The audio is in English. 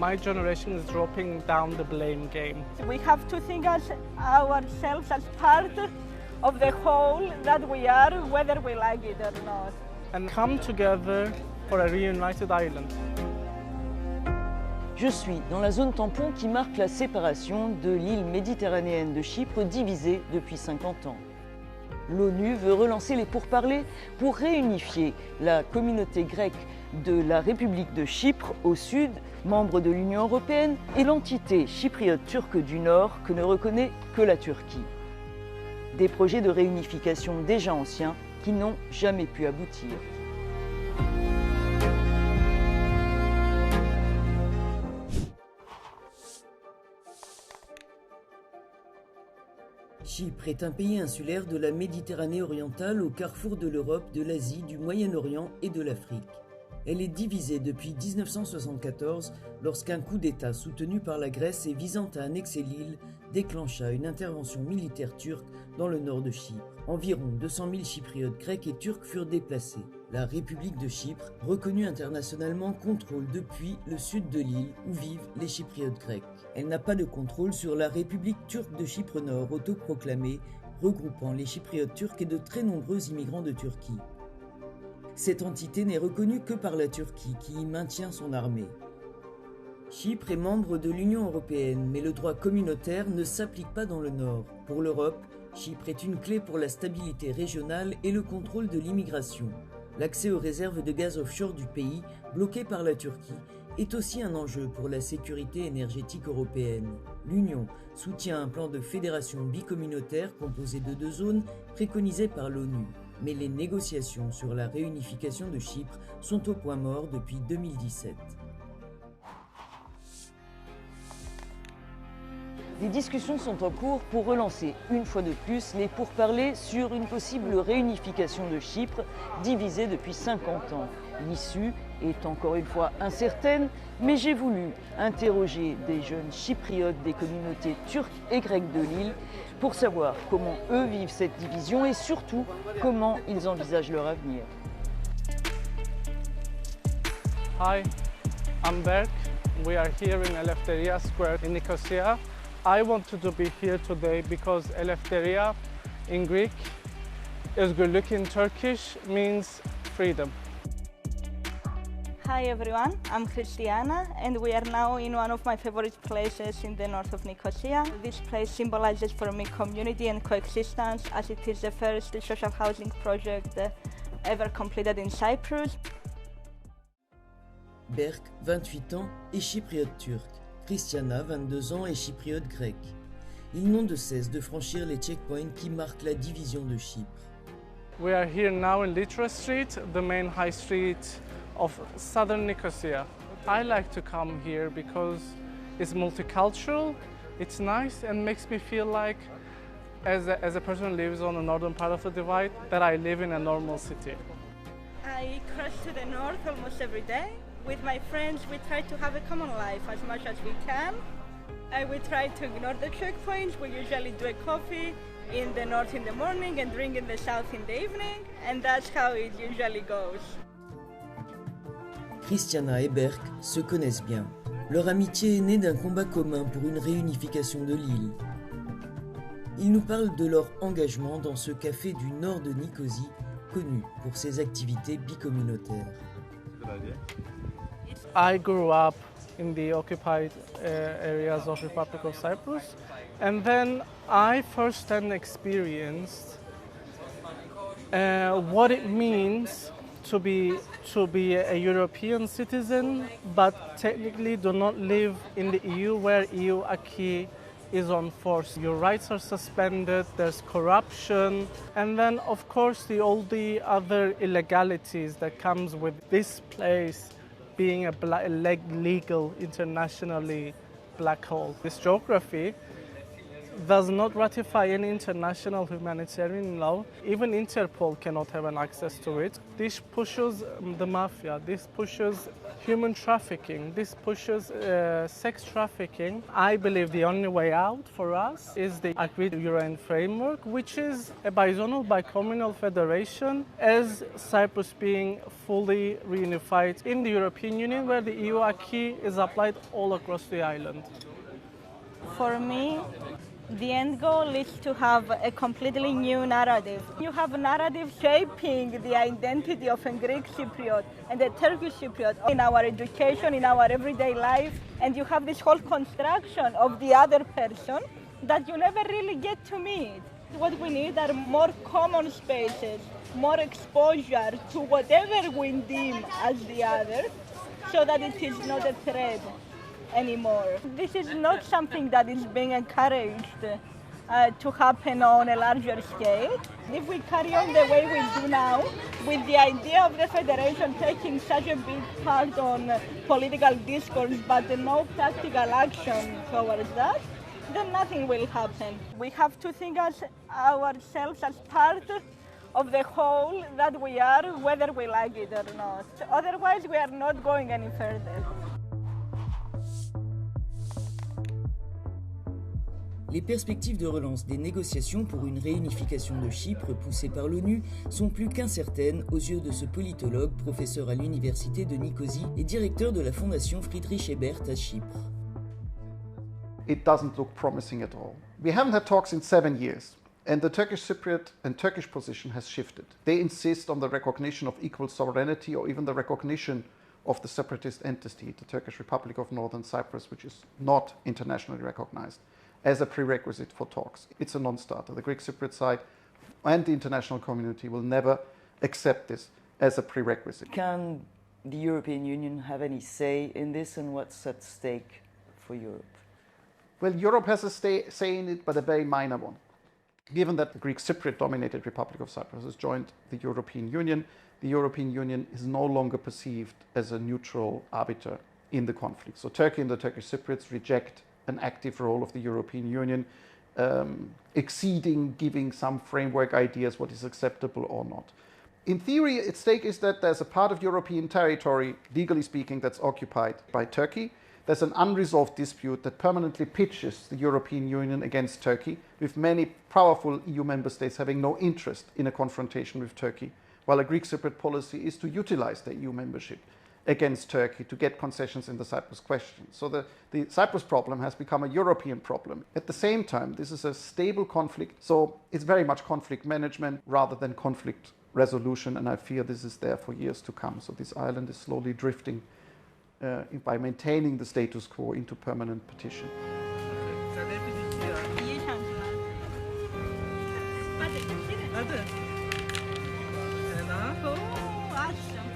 my generation is dropping down the blame game. We have to think ourselves as part of the whole that we are, whether we like it or not. And come together for a reunited island. Je suis dans la zone tampon qui marque la séparation de l'île méditerranéenne de Chypre divisée depuis 50 ans. L'ONU veut relancer les pourparlers pour réunifier la communauté grecque de la République de Chypre au sud, membre de l'Union européenne, et l'entité chypriote turque du nord que ne reconnaît que la Turquie. Des projets de réunification déjà anciens qui n'ont jamais pu aboutir. Chypre est un pays insulaire de la Méditerranée orientale au carrefour de l'Europe, de l'Asie, du Moyen-Orient et de l'Afrique. Elle est divisée depuis 1974 lorsqu'un coup d'État soutenu par la Grèce et visant à annexer l'île déclencha une intervention militaire turque dans le nord de Chypre. Environ 200 000 Chypriotes grecs et turcs furent déplacés. La République de Chypre, reconnue internationalement, contrôle depuis le sud de l'île où vivent les Chypriotes grecs. Elle n'a pas de contrôle sur la République turque de Chypre Nord, autoproclamée, regroupant les Chypriotes turcs et de très nombreux immigrants de Turquie. Cette entité n'est reconnue que par la Turquie, qui y maintient son armée. Chypre est membre de l'Union européenne, mais le droit communautaire ne s'applique pas dans le Nord. Pour l'Europe, Chypre est une clé pour la stabilité régionale et le contrôle de l'immigration. L'accès aux réserves de gaz offshore du pays, bloqué par la Turquie, est aussi un enjeu pour la sécurité énergétique européenne. L'Union soutient un plan de fédération bicommunautaire composé de 2 zones préconisé par l'ONU. Mais les négociations sur la réunification de Chypre sont au point mort depuis 2017. Des discussions sont en cours pour relancer une fois de plus les pourparlers sur une possible réunification de Chypre, divisée depuis 50 ans. L'issue est encore une fois incertaine, mais j'ai voulu interroger des jeunes chypriotes des communautés turques et grecques de l'île pour savoir comment eux vivent cette division et surtout comment ils envisagent leur avenir. Hi, I'm Berk. We are here in Eleftheria Square in Nicosia. I wanted to be here today because Eleftheria in Greek, özgürlük in Turkish means freedom. Hi everyone, I'm Christiana and we are now in one of my favorite places in the north of Nicosia. This place symbolizes for me community and coexistence as it is the first social housing project ever completed in Cyprus. Berk, 28 ans, est chypriote turque. Christiana, 22 ans, est chypriote grecque. Ils n'ont de cesse de franchir les checkpoints qui marquent la division de Chypre. We are here now in Litra Street, the main high street of southern Nicosia. I like to come here because it's multicultural, it's nice and makes me feel like as a person who lives on the northern part of the divide that I live in a normal city. I cross to the north almost every day. With my friends we try to have a common life as much as we can. We try to ignore the checkpoints. We usually do a coffee in the north in the morning and drink in the south in the evening, and that's how it usually goes. Christiana et Berk se connaissent bien. Leur amitié est née d'un combat commun pour une réunification de l'île. Ils nous parlent de leur engagement dans ce café du nord de Nicosie, connu pour ses activités bicommunautaires. I grew up in the occupied areas of Republic of Cyprus, and then I firsthand experienced what it means to be a European citizen, but technically do not live in the EU, where EU acquis is on force. Your rights are suspended, there's corruption, and then of course all the other illegalities that comes with this place being a legal, internationally black hole. This geography does not ratify any international humanitarian law. Even Interpol cannot have an access to it. This pushes the mafia, this pushes human trafficking, this pushes sex trafficking. I believe the only way out for us is the agreed UN framework, which is a bizonal bicommunal federation, as Cyprus being fully reunified in the European Union, where the EU acquis is applied all across the island. For me, the end goal is to have a completely new narrative. You have a narrative shaping the identity of a Greek Cypriot and a Turkish Cypriot in our education, in our everyday life, and you have this whole construction of the other person that you never really get to meet. What we need are more common spaces, more exposure to whatever we deem as the other, so that it is not a threat anymore. This is not something that is being encouraged to happen on a larger scale. If we carry on the way we do now, with the idea of the Federation taking such a big part on political discourse but no practical action towards that, then nothing will happen. We have to think as ourselves as part of the whole that we are, whether we like it or not. Otherwise, we are not going any further. Les perspectives de relance des négociations pour une réunification de Chypre poussées par l'ONU sont plus qu'incertaines aux yeux de ce politologue, professeur à l'université de Nicosie et directeur de la fondation Friedrich Ebert à Chypre. It doesn't look promising at all. We haven't had talks in 7 years, and the Turkish Cypriot and Turkish position has shifted. They insist on the recognition of equal sovereignty or even the recognition of the separatist entity, the Turkish Republic of Northern Cyprus, which is not internationally recognized, as a prerequisite for talks. It's a non-starter. The Greek Cypriot side and the international community will never accept this as a prerequisite. Can the European Union have any say in this, and what's at stake for Europe? Well, Europe has a say in it, but a very minor one. Given that the Greek Cypriot-dominated Republic of Cyprus has joined the European Union is no longer perceived as a neutral arbiter in the conflict. So Turkey and the Turkish Cypriots reject an active role of the European Union, exceeding giving some framework ideas what is acceptable or not. In theory, at stake is that there's a part of European territory, legally speaking, that's occupied by Turkey. There's an unresolved dispute that permanently pitches the European Union against Turkey, with many powerful EU member states having no interest in a confrontation with Turkey, while a Greek Cypriot policy is to utilize their EU membership against Turkey to get concessions in the Cyprus question. So the Cyprus problem has become a European problem. At the same time, this is a stable conflict, so it's very much conflict management rather than conflict resolution, and I fear this is there for years to come. So this island is slowly drifting by maintaining the status quo into permanent partition. Awesome.